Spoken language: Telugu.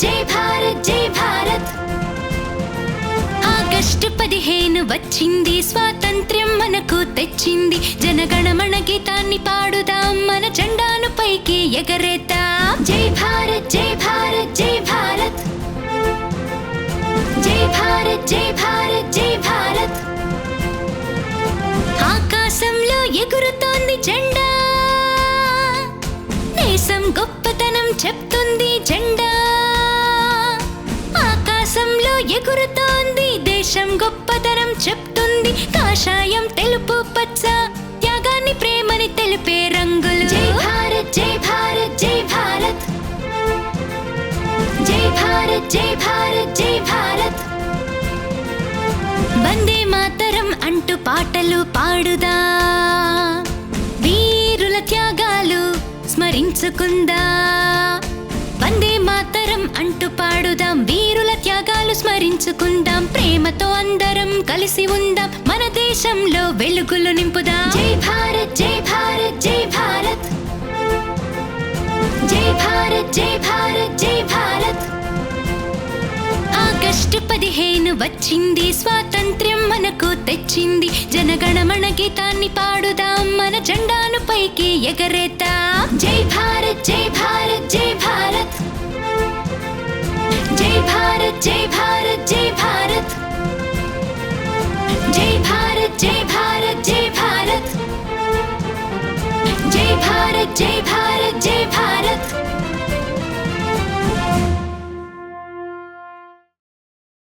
జై భారత్ జై భారత్. ఆగస్టు 15 వచ్చింది, స్వాతంత్ర్యం మనకు తెచ్చింది. జనగణమన గీతాన్ని పాడుదాం, మన జెండాను పైకి ఎగరేద్దాం. జై భారత్ జై భారత్ జై భారత్. జై భారత్ జై భారత్ జై భారత్. ఆకాశంలో ఎగురుతోంది జెండా, దేశం గొప్పతనం చెప్తుంది జెండా. ఆకాశంలో ఎగురుతోంది, దేశం గొప్పతనం చెప్తుంది. కాషాయం తెలుపు పచ్చ, త్యాగాన్ని ప్రేమని తెలిపే రంగులు. జై భారత్ జై భారత్ జై భారత్. జై భారత్ జై భారత్ జై భారత్. వందే మాతరం అంటూ పాటలు పాడుదా, వీరుల త్యాగాలు స్మరించుకుందా. వందే మాతరం అంటూ పాడుదాం, వీరుల త్యాగాలు స్మరించుకుందాం. ప్రేమతో అందరం కలిసి ఉందాం, మన దేశంలో వెలుగులు నింపుదాం. జై భారత్ జై భారత్ జై భారత్. జై భారత్ జై భారత్ జై భారత్. ఆగస్టు 15 వచ్చింది, స్వాతంత్ర్యం మనకు తెచ్చింది. జనగణమన గీతాన్ని పాడుదాం, మన జెండాను పైకి ఎగరేద్దాం. జై భారత్ జై భారత్ జై భారత్.